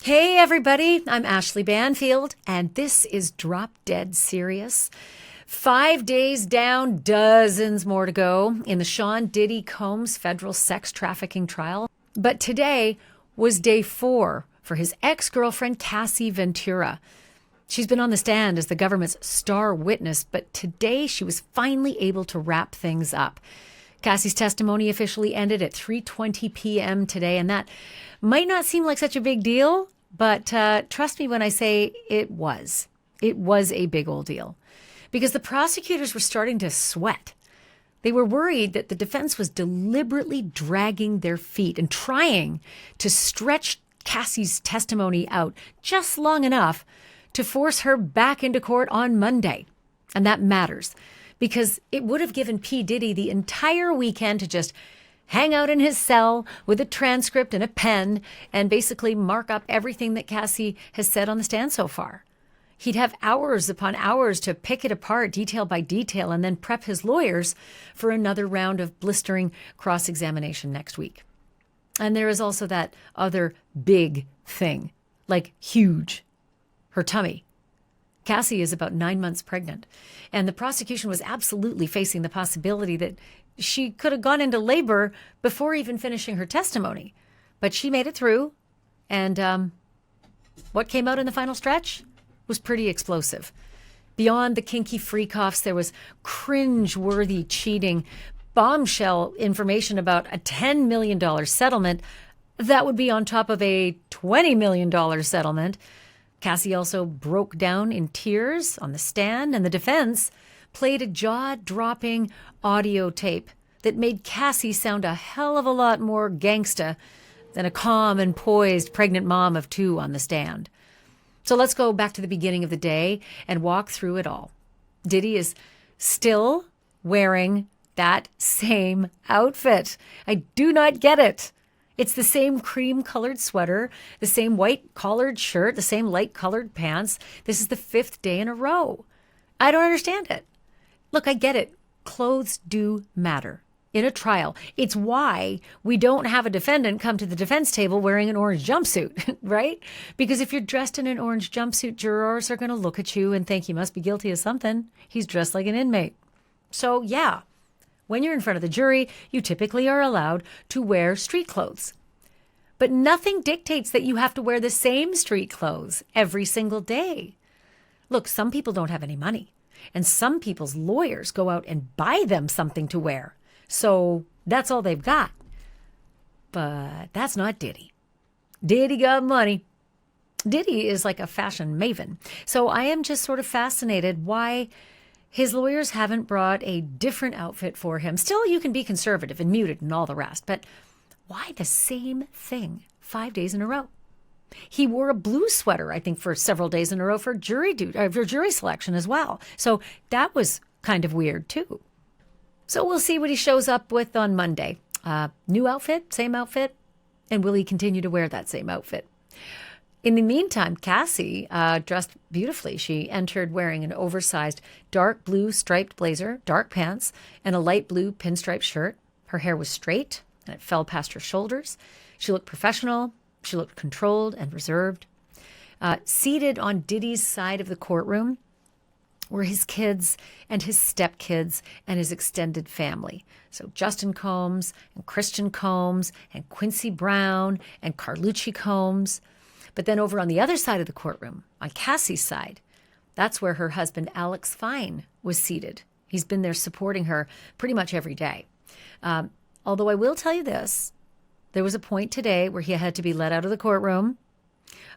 Hey everybody, I'm Ashleigh Banfield, and this is Drop Dead Serious. 5 days down, dozens more to go in the Sean Diddy Combs federal sex trafficking trial. But today was day 4 for his ex-girlfriend Cassie Ventura. She's been on the stand as the government's star witness, but today she was finally able to wrap things up. Cassie's testimony officially ended at 3:20 p.m. today, and that might not seem like such a big deal, but trust me when I say it was. It was a big old deal because the prosecutors were starting to sweat. They were worried that the defense was deliberately dragging their feet and trying to stretch Cassie's testimony out just long enough to force her back into court on Monday. And that matters because it would have given P. Diddy the entire weekend to just hang out in his cell with a transcript and a pen and basically mark up everything that Cassie has said on the stand so far. He'd have hours upon hours to pick it apart detail by detail and then prep his lawyers for another round of blistering cross-examination next week. And there is also that other big thing, like huge, her tummy. Cassie is about 9 months pregnant, and the prosecution was absolutely facing the possibility that she could have gone into labor before even finishing her testimony. But she made it through, and what came out in the final stretch was pretty explosive. Beyond the kinky freak-offs, there was cringe-worthy cheating, bombshell information about a $10 million settlement that would be on top of a $20 million settlement. Cassie also broke down in tears on the stand, and the defense played a jaw-dropping audio tape that made Cassie sound a hell of a lot more gangsta than a calm and poised pregnant mom of 2 on the stand. So let's go back to the beginning of the day and walk through it all. Diddy is still wearing that same outfit. I do not get it. It's the same cream-colored sweater, the same white-collared shirt, the same light-colored pants. This is the 5th day in a row. I don't understand it. Look, I get it. Clothes do matter in a trial. It's why we don't have a defendant come to the defense table wearing an orange jumpsuit, right? Because if you're dressed in an orange jumpsuit, jurors are going to look at you and think you must be guilty of something. He's dressed like an inmate. So, yeah. When you're in front of the jury, you typically are allowed to wear street clothes. But nothing dictates that you have to wear the same street clothes every single day. Look, some people don't have any money, and some people's lawyers go out and buy them something to wear. So that's all they've got. But that's not Diddy. Diddy got money. Diddy is like a fashion maven. So I am just sort of fascinated why his lawyers haven't brought a different outfit for him. Still, you can be conservative and muted and all the rest, but why the same thing 5 days in a row? He wore a blue sweater, I think, for several days in a row for jury selection as well. So that was kind of weird too. So we'll see what he shows up with on Monday. New outfit, same outfit, and will he continue to wear that same outfit? In the meantime, Cassie dressed beautifully. She entered wearing an oversized dark blue striped blazer, dark pants, and a light blue pinstripe shirt. Her hair was straight, and it fell past her shoulders. She looked professional. She looked controlled and reserved. Seated on Diddy's side of the courtroom were his kids and his stepkids and his extended family. So Justin Combs and Christian Combs and Quincy Brown and Carlucci Combs. But then over on the other side of the courtroom, on Cassie's side, that's where her husband, Alex Fine, was seated. He's been there supporting her pretty much every day. Although I will tell you this, there was a point today where he had to be let out of the courtroom.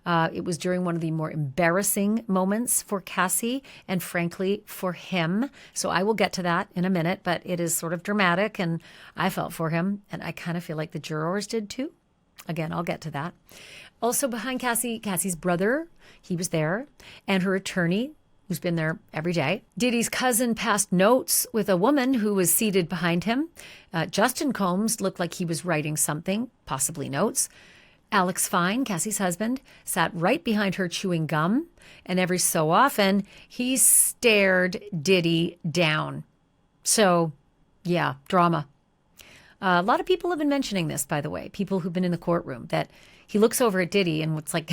It was during one of the more embarrassing moments for Cassie and, frankly, for him. So I will get to that in a minute, but it is sort of dramatic, and I felt for him, and I kind of feel like the jurors did too. Again, I'll get to that. Also behind Cassie's brother, he was there, and her attorney, who's been there every day. Diddy's cousin passed notes with a woman who was seated behind him. Justin Combs looked like he was writing something, possibly notes. Alex Fine, Cassie's husband, sat right behind her chewing gum, and every so often, he stared Diddy down. So, yeah, drama. A lot of people have been mentioning this, by the way, people who've been in the courtroom, that he looks over at Diddy and it's like,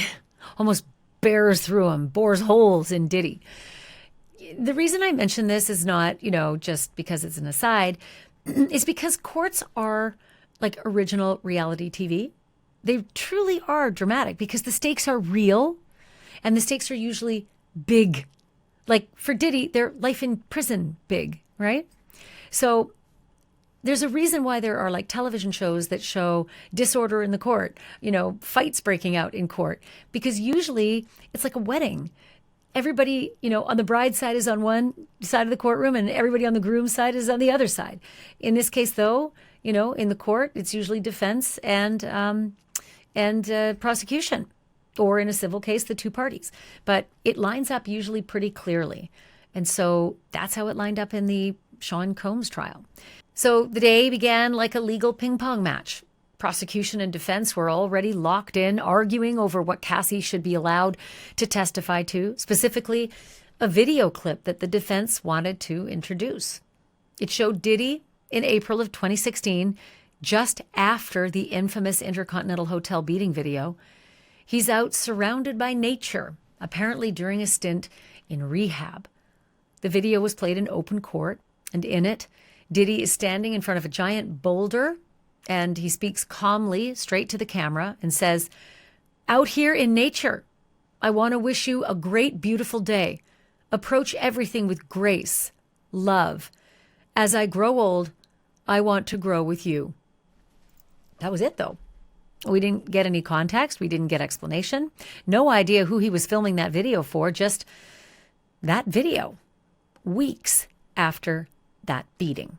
almost bears through him, bores holes in Diddy. The reason I mention this is not, just because it's an aside. It's because courts are like original reality TV. They truly are dramatic because the stakes are real and the stakes are usually big. Like for Diddy, their life in prison big, right? So there's a reason why there are like television shows that show disorder in the court, fights breaking out in court, because usually it's like a wedding. Everybody, on the bride's side is on one side of the courtroom and everybody on the groom's side is on the other side. In this case, though, in the court, it's usually defense and prosecution, or in a civil case, the two parties. But it lines up usually pretty clearly. And so that's how it lined up in the Sean Combs trial. So the day began like a legal ping pong match. Prosecution and defense were already locked in, arguing over what Cassie should be allowed to testify to, specifically a video clip that the defense wanted to introduce. It showed Diddy in April of 2016, just after the infamous Intercontinental Hotel beating video. He's out surrounded by nature, apparently during a stint in rehab. The video was played in open court, and in it, Diddy is standing in front of a giant boulder, and he speaks calmly straight to the camera and says, "Out here in nature, I want to wish you a great, beautiful day. Approach everything with grace, love. As I grow old, I want to grow with you." That was it, though. We didn't get any context. We didn't get explanation. No idea who he was filming that video for, just that video, weeks after that beating.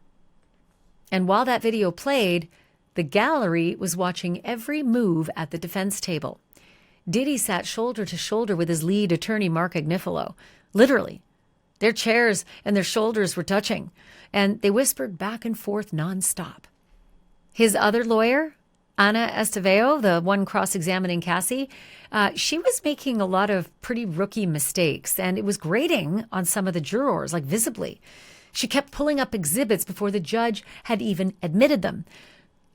And while that video played, the gallery was watching every move at the defense table. Diddy sat shoulder to shoulder with his lead attorney, Mark Agnifilo. Literally, their chairs and their shoulders were touching, and they whispered back and forth nonstop. His other lawyer, Ana Esteveo, the one cross-examining Cassie, she was making a lot of pretty rookie mistakes, and it was grating on some of the jurors, like visibly. She kept pulling up exhibits before the judge had even admitted them.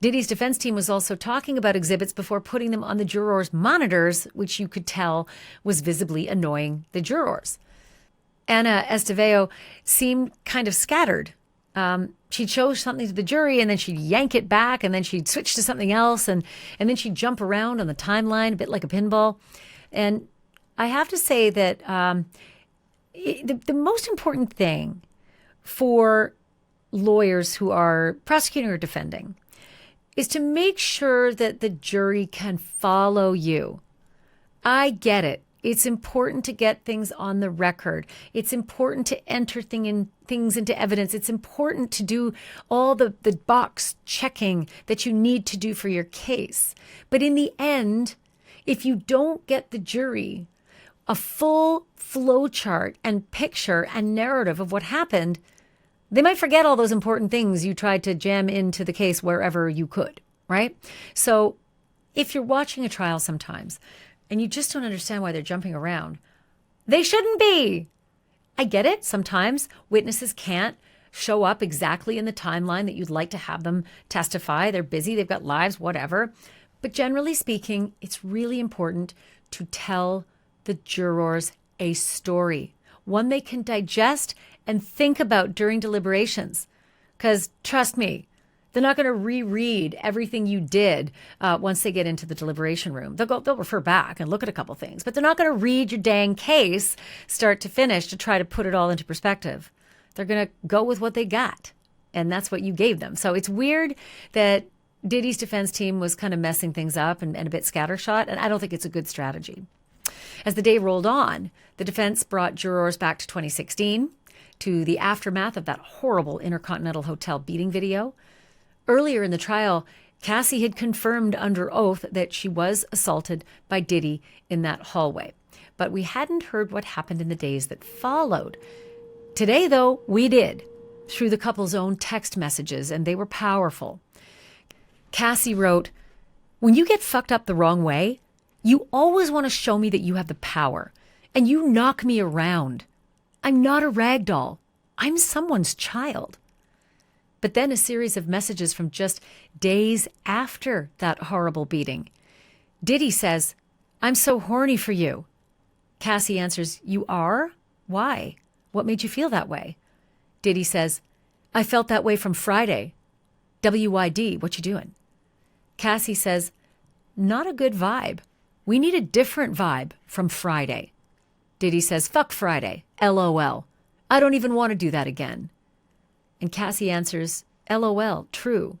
Diddy's defense team was also talking about exhibits before putting them on the jurors' monitors, which you could tell was visibly annoying the jurors. Ana Esteveo seemed kind of scattered. She'd show something to the jury and then she'd yank it back and then she'd switch to something else and then she'd jump around on the timeline a bit like a pinball. And I have to say that the most important thing for lawyers who are prosecuting or defending is to make sure that the jury can follow you. I get it. It's important to get things on the record. It's important to enter things into evidence. It's important to do all the box checking that you need to do for your case. But in the end, if you don't get the jury a full flow chart and picture and narrative of what happened, they might forget all those important things you tried to jam into the case wherever you could, right? So if you're watching a trial sometimes and you just don't understand why they're jumping around, they shouldn't be. I get it. Sometimes witnesses can't show up exactly in the timeline that you'd like to have them testify. They're busy, they've got lives, whatever. But generally speaking, it's really important to tell the jurors a story, one they can digest and think about during deliberations. Because trust me, they're not going to reread everything you did once they get into the deliberation room. They'll refer back and look at a couple things, but they're not going to read your dang case start to finish to try to put it all into perspective. They're going to go with what they got, and that's what you gave them. So it's weird that Diddy's defense team was kind of messing things up and a bit scattershot, and I don't think it's a good strategy. As the day rolled on, the defense brought jurors back to 2016, to the aftermath of that horrible Intercontinental Hotel beating video. Earlier in the trial, Cassie had confirmed under oath that she was assaulted by Diddy in that hallway. But we hadn't heard what happened in the days that followed. Today, though, we did, through the couple's own text messages, and they were powerful. Cassie wrote, "When you get fucked up the wrong way, you always want to show me that you have the power, and you knock me around. I'm not a rag doll. I'm someone's child." But then a series of messages from just days after that horrible beating. Diddy says, I'm so horny for you. Cassie answers, you are? Why? What made you feel that way? Diddy says, I felt that way from Friday. WYD, what you doing? Cassie says, not a good vibe. We need a different vibe from Friday. Diddy says, fuck Friday. LOL. I don't even want to do that again. And Cassie answers, LOL, true.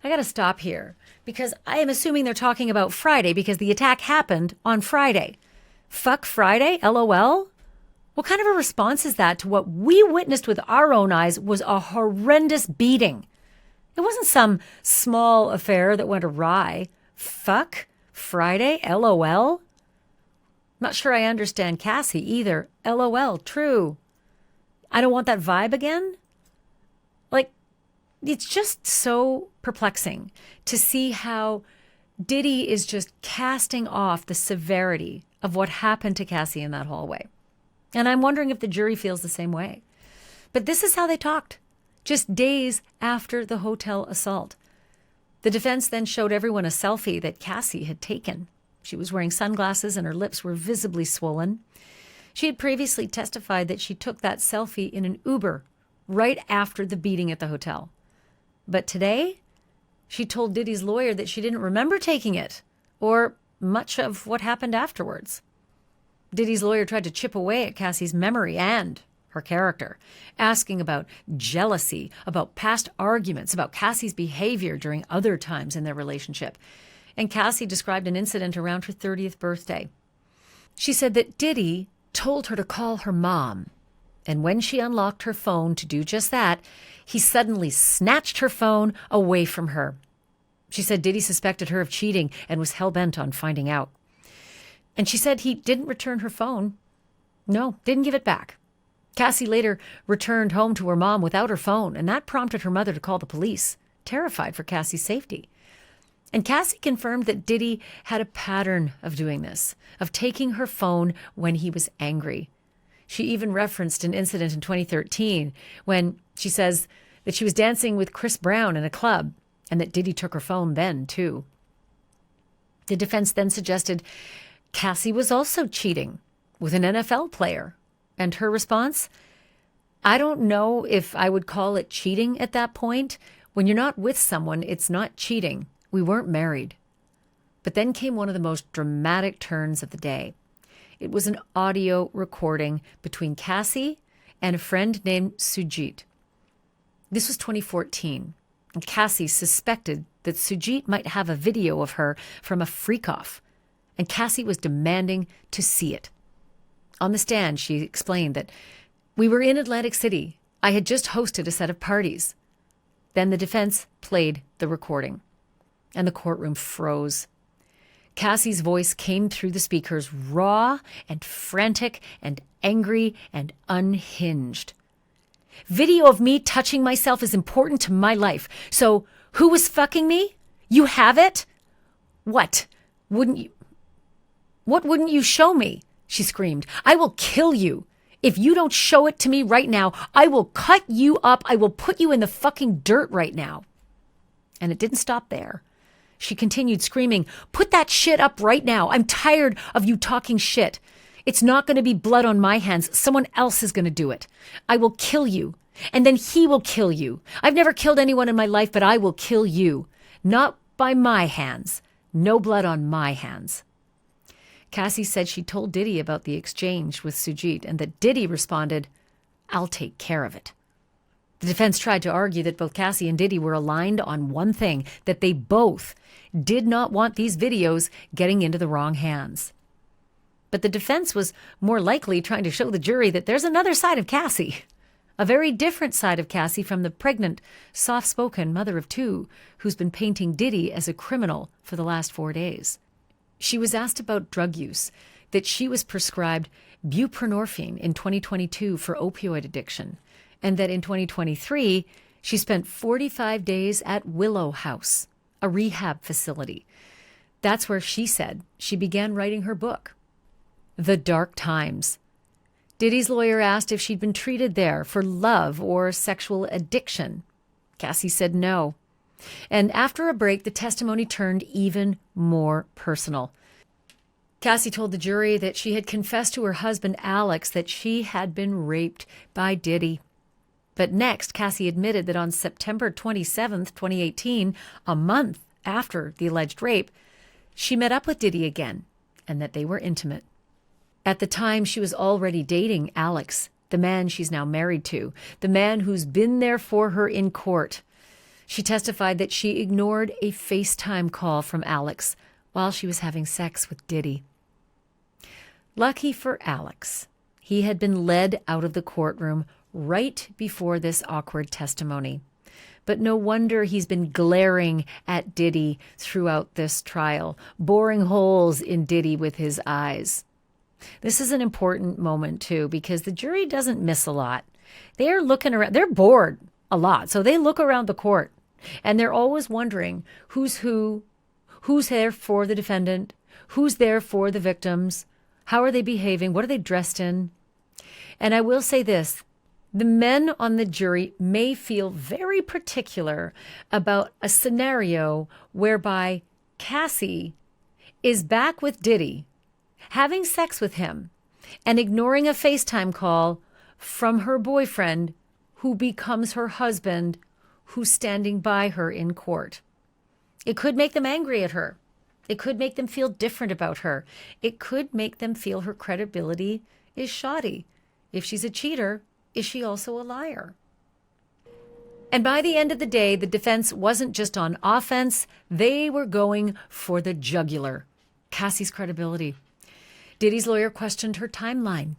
I got to stop here because I am assuming they're talking about Friday because the attack happened on Friday. Fuck Friday? LOL? What kind of a response is that to what we witnessed with our own eyes was a horrendous beating? It wasn't some small affair that went awry. Fuck Friday? LOL? Not sure I understand Cassie either. LOL, true. I don't want that vibe again? Like, it's just so perplexing to see how Diddy is just casting off the severity of what happened to Cassie in that hallway. And I'm wondering if the jury feels the same way. But this is how they talked, just days after the hotel assault. The defense then showed everyone a selfie that Cassie had taken. She was wearing sunglasses and her lips were visibly swollen. She had previously testified that she took that selfie in an Uber right after the beating at the hotel. But today, she told Diddy's lawyer that she didn't remember taking it or much of what happened afterwards. Diddy's lawyer tried to chip away at Cassie's memory and her character, asking about jealousy, about past arguments, about Cassie's behavior during other times in their relationship. And Cassie described an incident around her 30th birthday. She said that Diddy told her to call her mom. And when she unlocked her phone to do just that, he suddenly snatched her phone away from her. She said Diddy suspected her of cheating and was hell-bent on finding out. And she said he didn't return her phone. No, didn't give it back. Cassie later returned home to her mom without her phone, and that prompted her mother to call the police, terrified for Cassie's safety. And Cassie confirmed that Diddy had a pattern of doing this, of taking her phone when he was angry. She even referenced an incident in 2013 when she says that she was dancing with Chris Brown in a club and that Diddy took her phone then, too. The defense then suggested Cassie was also cheating with an NFL player. And her response? I don't know if I would call it cheating at that point. When you're not with someone, it's not cheating. We weren't married. But then came one of the most dramatic turns of the day. It was an audio recording between Cassie and a friend named Sujit. This was 2014. And Cassie suspected that Sujit might have a video of her from a freak-off. And Cassie was demanding to see it. On the stand, she explained that we were in Atlantic City. I had just hosted a set of parties. Then the defense played the recording, and the courtroom froze. Cassie's voice came through the speakers, raw and frantic and angry and unhinged. Video of me touching myself is important to my life. So who was fucking me? You have it? What wouldn't you show me? She screamed. I will kill you. If you don't show it to me right now, I will cut you up. I will put you in the fucking dirt right now. And it didn't stop there. She continued screaming, put that shit up right now. I'm tired of you talking shit. It's not going to be blood on my hands. Someone else is going to do it. I will kill you. And then he will kill you. I've never killed anyone in my life, but I will kill you. Not by my hands. No blood on my hands. Cassie said she told Diddy about the exchange with Sujit and that Diddy responded, I'll take care of it. The defense tried to argue that both Cassie and Diddy were aligned on one thing, that they both did not want these videos getting into the wrong hands. But the defense was more likely trying to show the jury that there's another side of Cassie, a very different side of Cassie from the pregnant, soft-spoken mother of two who's been painting Diddy as a criminal for the last 4 days. She was asked about drug use, that she was prescribed buprenorphine in 2022 for opioid addiction, and that in 2023, she spent 45 days at Willow House, a rehab facility. That's where she said she began writing her book, The Dark Times. Diddy's lawyer asked if she'd been treated there for love or sexual addiction. Cassie said no. And after a break, the testimony turned even more personal. Cassie told the jury that she had confessed to her husband, Alex, that she had been raped by Diddy. But next, Cassie admitted that on September 27th, 2018, a month after the alleged rape, she met up with Diddy again and that they were intimate. At the time, she was already dating Alex, the man she's now married to, the man who's been there for her in court. She testified that she ignored a FaceTime call from Alex while she was having sex with Diddy. Lucky for Alex, he had been led out of the courtroom right before this awkward testimony. But no wonder he's been glaring at Diddy throughout this trial, boring holes in Diddy with his eyes. This is an important moment, too, because the jury doesn't miss a lot. They're looking around. They're bored a lot, so they look around the court, and they're always wondering who's who, who's there for the defendant, who's there for the victims, how are they behaving, what are they dressed in. And I will say this, the men on the jury may feel very particular about a scenario whereby Cassie is back with Diddy, having sex with him, and ignoring a FaceTime call from her boyfriend, who becomes her husband, who's standing by her in court. It could make them angry at her. It could make them feel different about her. It could make them feel her credibility is shoddy. If she's a cheater, is she also a liar? And by the end of the day, the defense wasn't just on offense. They were going for the jugular. Cassie's credibility. Diddy's lawyer questioned her timeline.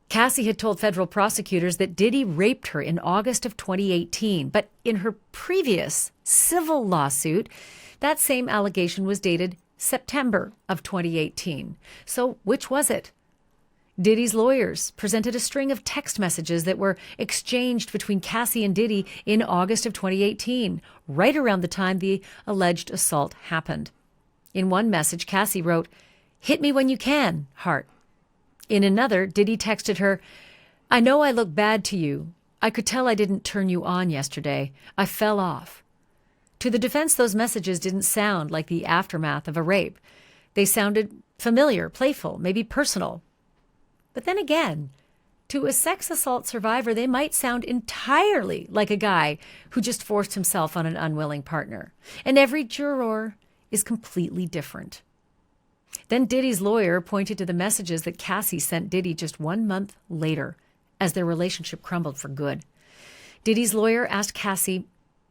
Cassie had told federal prosecutors that Diddy raped her in August of 2018, but in her previous civil lawsuit, that same allegation was dated September of 2018. So which was it? Diddy's lawyers presented a string of text messages that were exchanged between Cassie and Diddy in August of 2018, right around the time the alleged assault happened. In one message, Cassie wrote, "Hit me when you can, heart." In another, Diddy texted her, "I know I look bad to you. I could tell I didn't turn you on yesterday. I fell off." To the defense, those messages didn't sound like the aftermath of a rape. They sounded familiar, playful, maybe personal. But then again, to a sex assault survivor, they might sound entirely like a guy who just forced himself on an unwilling partner. And every juror is completely different. Then Diddy's lawyer pointed to the messages that Cassie sent Diddy just 1 month later, as their relationship crumbled for good. Diddy's lawyer asked Cassie,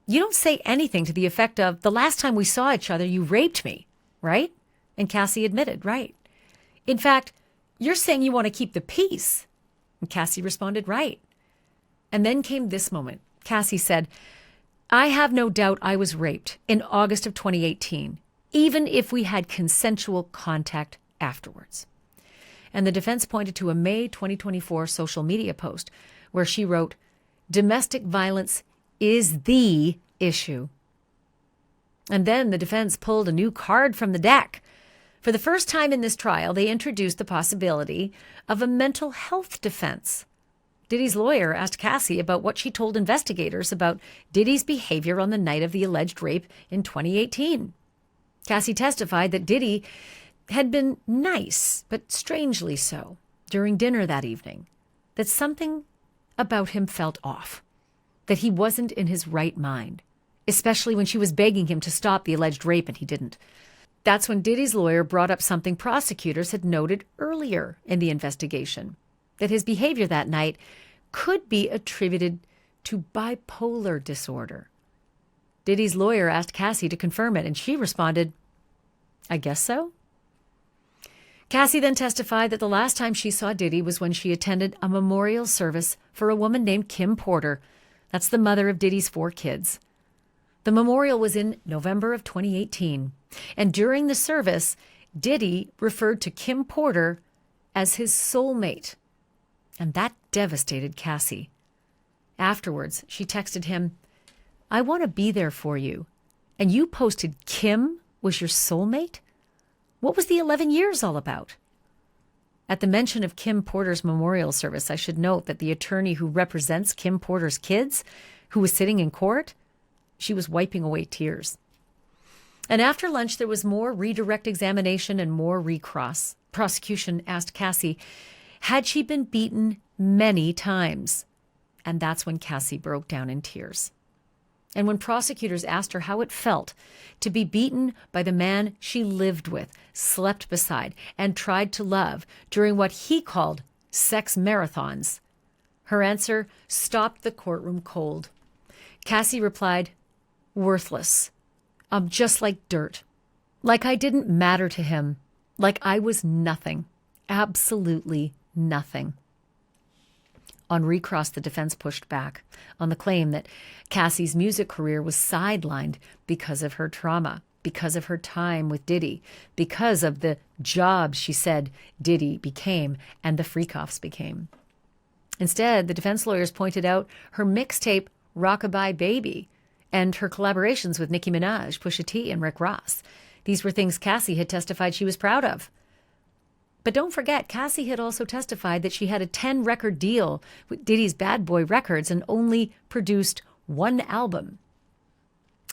"You don't say anything to the effect of, 'The last time we saw each other, you raped me,' right?" And Cassie admitted, "Right. In fact, you're saying you want to keep the peace." And Cassie responded, "Right." And then came this moment. Cassie said, "I have no doubt I was raped in August of 2018, even if we had consensual contact afterwards." And the defense pointed to a May 2024 social media post where she wrote, "Domestic violence is the issue." And then the defense pulled a new card from the deck. For the first time in this trial, they introduced the possibility of a mental health defense. Diddy's lawyer asked Cassie about what she told investigators about Diddy's behavior on the night of the alleged rape in 2018. Cassie testified that Diddy had been nice, but strangely so, during dinner that evening, that something about him felt off, that he wasn't in his right mind, especially when she was begging him to stop the alleged rape and he didn't. That's when Diddy's lawyer brought up something prosecutors had noted earlier in the investigation, that his behavior that night could be attributed to bipolar disorder. Diddy's lawyer asked Cassie to confirm it, and she responded, "I guess so." Cassie then testified that the last time she saw Diddy was when she attended a memorial service for a woman named Kim Porter. That's the mother of Diddy's 4 kids. The memorial was in November of 2018, and during the service, Diddy referred to Kim Porter as his soulmate, and that devastated Cassie. Afterwards, she texted him, "I want to be there for you, and you posted Kim was your soulmate? What was the 11 years all about?" At the mention of Kim Porter's memorial service, I should note that the attorney who represents Kim Porter's kids, who was sitting in court, she was wiping away tears. And after lunch, there was more redirect examination and more recross. prosecution asked Cassie, had she been beaten many times? And that's when Cassie broke down in tears. And when prosecutors asked her how it felt to be beaten by the man she lived with, slept beside, and tried to love during what he called sex marathons, her answer stopped the courtroom cold. Cassie replied, worthless. I'm just like dirt. Like I didn't matter to him. Like I was nothing. Absolutely nothing. On recross, the defense pushed back on the claim that Cassie's music career was sidelined because of her trauma, because of her time with Diddy, because of the job she said Diddy became and the freak-offs became. Instead, the defense lawyers pointed out her mixtape Rockabye Baby and her collaborations with Nicki Minaj, Pusha T, and Rick Ross. These were things Cassie had testified she was proud of. But don't forget, Cassie had also testified that she had a 10-record deal with Diddy's Bad Boy Records and only produced one album.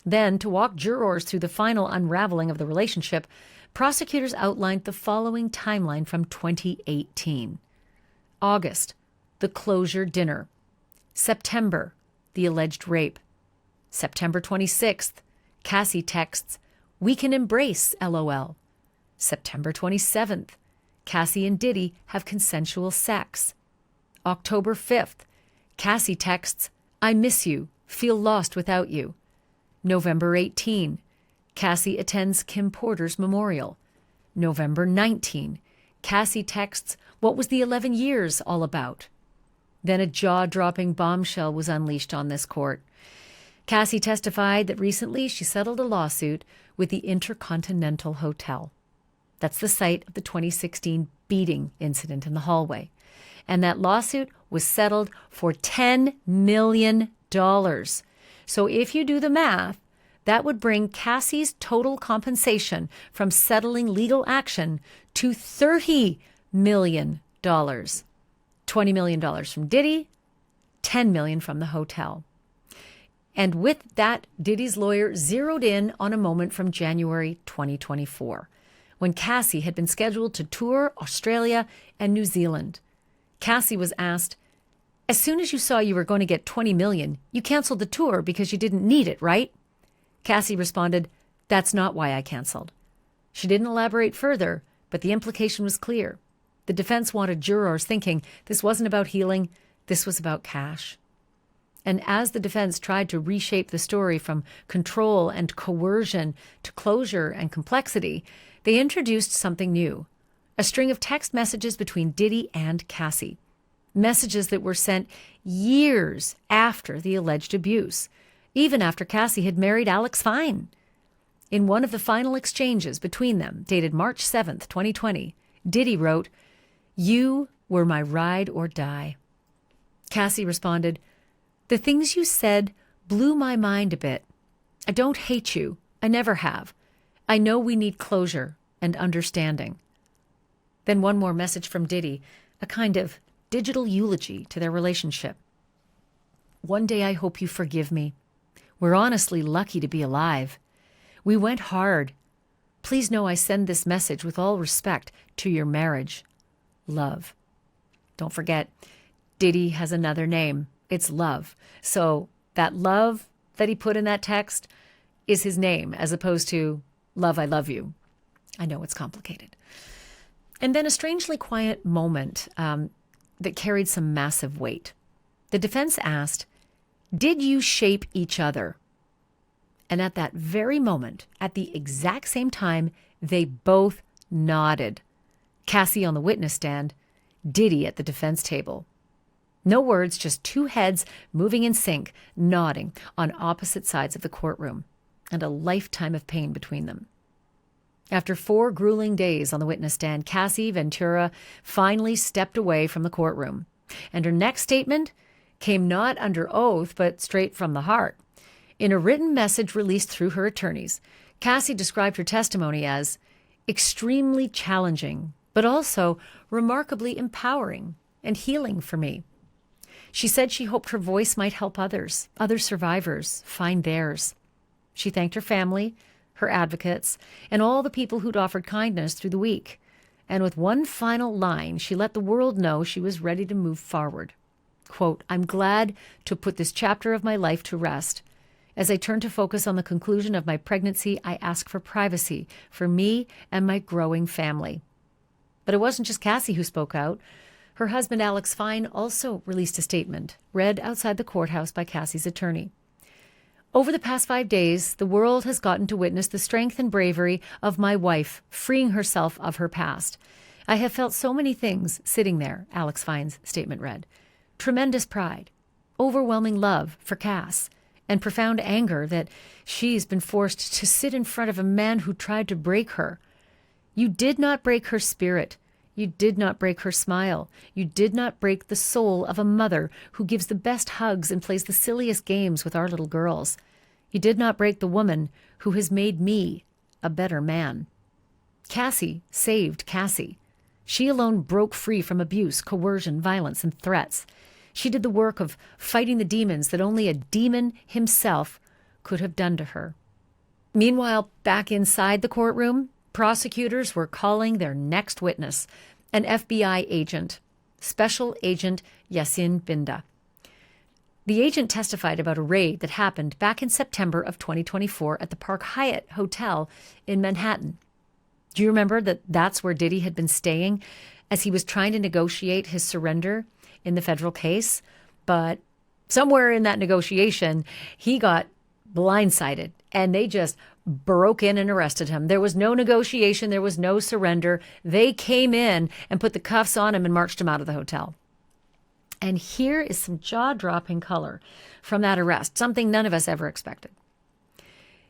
Then, to walk jurors through the final unraveling of the relationship, prosecutors outlined the following timeline from 2018. August, the closure dinner. September, the alleged rape. September 26th, Cassie texts, "We can embrace, LOL." September 27th, Cassie and Diddy have consensual sex. October 5th, Cassie texts, "I miss you, feel lost without you." November 18, Cassie attends Kim Porter's memorial. November 19, Cassie texts, "What was the 11 years all about?" Then a jaw-dropping bombshell was unleashed on this court. Cassie testified that recently she settled a lawsuit with the Intercontinental Hotel. That's the site of the 2016 beating incident in the hallway. And that lawsuit was settled for $10 million. So if you do the math, that would bring Cassie's total compensation from settling legal action to $30 million. $20 million from Diddy, $10 million from the hotel. And with that, Diddy's lawyer zeroed in on a moment from January 2024, when Cassie had been scheduled to tour Australia and New Zealand. Cassie was asked, "As soon as you saw you were going to get $20 million, you canceled the tour because you didn't need it, right?" Cassie responded, "That's not why I canceled." She didn't elaborate further, but the implication was clear. The defense wanted jurors thinking this wasn't about healing, this was about cash. And as the defense tried to reshape the story from control and coercion to closure and complexity, they introduced something new, a string of text messages between Diddy and Cassie, messages that were sent years after the alleged abuse, even after Cassie had married Alex Fine. In one of the final exchanges between them, dated March 7th, 2020, Diddy wrote, "You were my ride or die." Cassie responded, "The things you said blew my mind a bit. I don't hate you. I never have. I know we need closure and understanding." Then one more message from Diddy, a kind of digital eulogy to their relationship. "One day I hope you forgive me. We're honestly lucky to be alive. We went hard. Please know I send this message with all respect to your marriage. Love." Don't forget, Diddy has another name. It's Love. So that love that he put in that text is his name, as opposed to "Love, I love you." I know it's complicated. And then a strangely quiet moment that carried some massive weight. The defense asked, "Did you shape each other?" And at that very moment, at the exact same time, they both nodded. Cassie on the witness stand, Diddy at the defense table. No words, just two heads moving in sync, nodding on opposite sides of the courtroom, and a lifetime of pain between them. After 4 grueling days on the witness stand, Cassie Ventura finally stepped away from the courtroom, and her next statement came not under oath, but straight from the heart. In a written message released through her attorneys, Cassie described her testimony as extremely challenging, but also remarkably empowering and healing for me. She said she hoped her voice might help others, other survivors, find theirs. She thanked her family, her advocates, and all the people who'd offered kindness through the week. And with one final line, she let the world know she was ready to move forward. Quote, "I'm glad to put this chapter of my life to rest. As I turn to focus on the conclusion of my pregnancy, I ask for privacy for me and my growing family." But it wasn't just Cassie who spoke out. Her husband, Alex Fine, also released a statement, read outside the courthouse by Cassie's attorney. "Over the past 5 days, the world has gotten to witness the strength and bravery of my wife freeing herself of her past. I have felt so many things sitting there," Alex Fine's statement read. "Tremendous pride, overwhelming love for Cass, and profound anger that she's been forced to sit in front of a man who tried to break her. You did not break her spirit. You did not break her smile. You did not break the soul of a mother who gives the best hugs and plays the silliest games with our little girls. You did not break the woman who has made me a better man. Cassie saved Cassie. She alone broke free from abuse, coercion, violence, and threats. She did the work of fighting the demons that only a demon himself could have done to her." Meanwhile, back inside the courtroom, prosecutors were calling their next witness, an FBI agent, Special Agent Yasin Binda. The agent testified about a raid that happened back in September of 2024 at the Park Hyatt Hotel in Manhattan. Do you remember that that's where Diddy had been staying as he was trying to negotiate his surrender in the federal case? But somewhere in that negotiation, he got blindsided and they just broke in and arrested him. There was no negotiation. There was no surrender. They came in and put the cuffs on him and marched him out of the hotel. And here is some jaw-dropping color from that arrest, something none of us ever expected.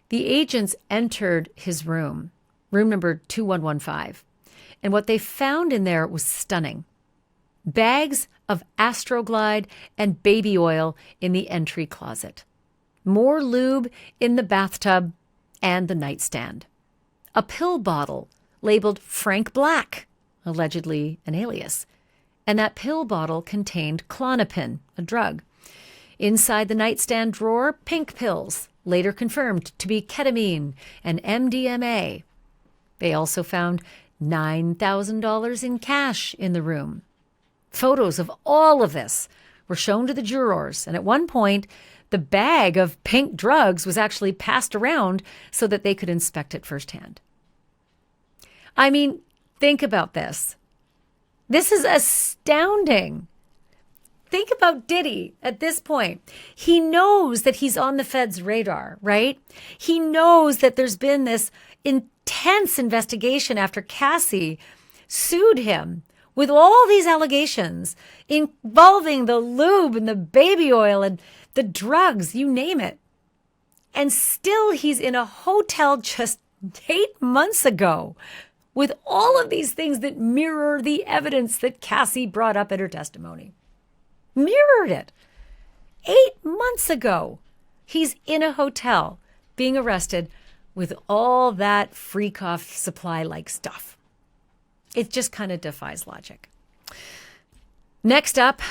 The agents entered his room number 2115, and what they found in there was stunning. Bags of Astroglide and baby oil in the entry closet. More lube in the bathtub and the nightstand. A pill bottle labeled Frank Black, allegedly an alias. And that pill bottle contained Klonopin, a drug. Inside the nightstand drawer, pink pills, later confirmed to be ketamine and MDMA. They also found $9,000 in cash in the room. Photos of all of this were shown to the jurors, and at one point, the bag of pink drugs was actually passed around so that they could inspect it firsthand. I mean, think about this. This is astounding. Think about Diddy at this point. He knows that he's on the feds' radar, right? He knows that there's been this intense investigation after Cassie sued him with all these allegations involving the lube and the baby oil and the drugs, you name it. And still he's in a hotel just 8 months ago with all of these things that mirror the evidence that Cassie brought up in her testimony. Mirrored it. 8 months ago, he's in a hotel being arrested with all that freak-off supply-like stuff. It just kind of defies logic. Next up,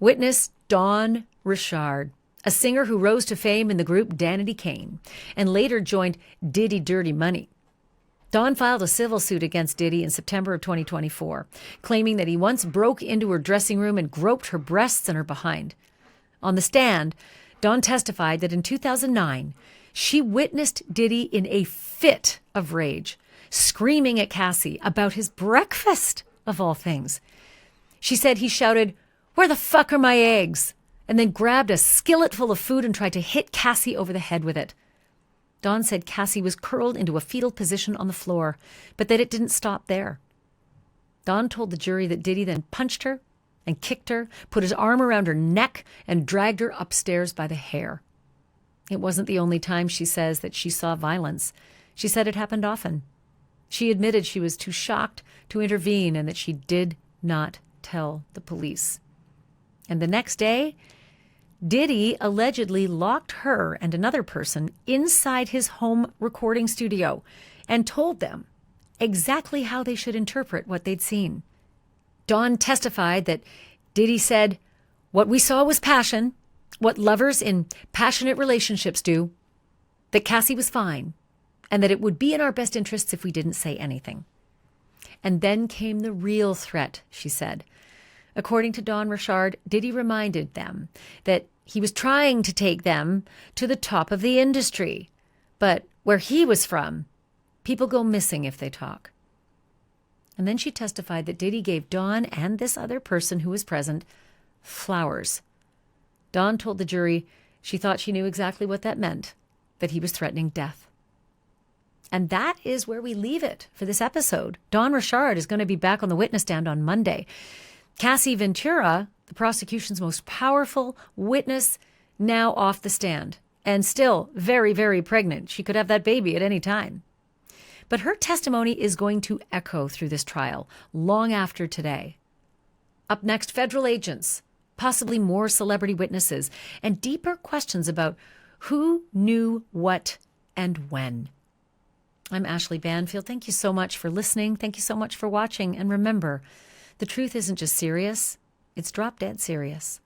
witness Dawn Richard, a singer who rose to fame in the group Danity Kane and later joined Diddy Dirty Money. Dawn filed a civil suit against Diddy in September of 2024, claiming that he once broke into her dressing room and groped her breasts and her behind. On the stand, Dawn testified that in 2009, she witnessed Diddy in a fit of rage, screaming at Cassie about his breakfast, of all things. She said he shouted, "Where the fuck are my eggs?" and then grabbed a skillet full of food and tried to hit Cassie over the head with it. Dawn said Cassie was curled into a fetal position on the floor, but that it didn't stop there. Dawn told the jury that Diddy then punched her and kicked her, put his arm around her neck, and dragged her upstairs by the hair. It wasn't the only time, she says, that she saw violence. She said it happened often. She admitted she was too shocked to intervene and that she did not tell the police. And the next day, Diddy allegedly locked her and another person inside his home recording studio and told them exactly how they should interpret what they'd seen. Dawn testified that Diddy said, "What we saw was passion, what lovers in passionate relationships do, that Cassie was fine, and that it would be in our best interests if we didn't say anything." And then came the real threat, she said. According to Don Richard, Diddy reminded them that he was trying to take them to the top of the industry. But where he was from, people go missing if they talk. And then she testified that Diddy gave Don and this other person who was present flowers. Don told the jury she thought she knew exactly what that meant, that he was threatening death. And that is where we leave it for this episode. Don Richard is going to be back on the witness stand on Monday. Cassie Ventura, the prosecution's most powerful witness, now off the stand and still very, very pregnant. She could have that baby at any time. But her testimony is going to echo through this trial long after today. Up next, federal agents, possibly more celebrity witnesses, and deeper questions about who knew what and when. I'm Ashleigh Banfield. Thank you so much for listening. Thank you so much for watching. And remember, the truth isn't just serious, it's drop dead serious.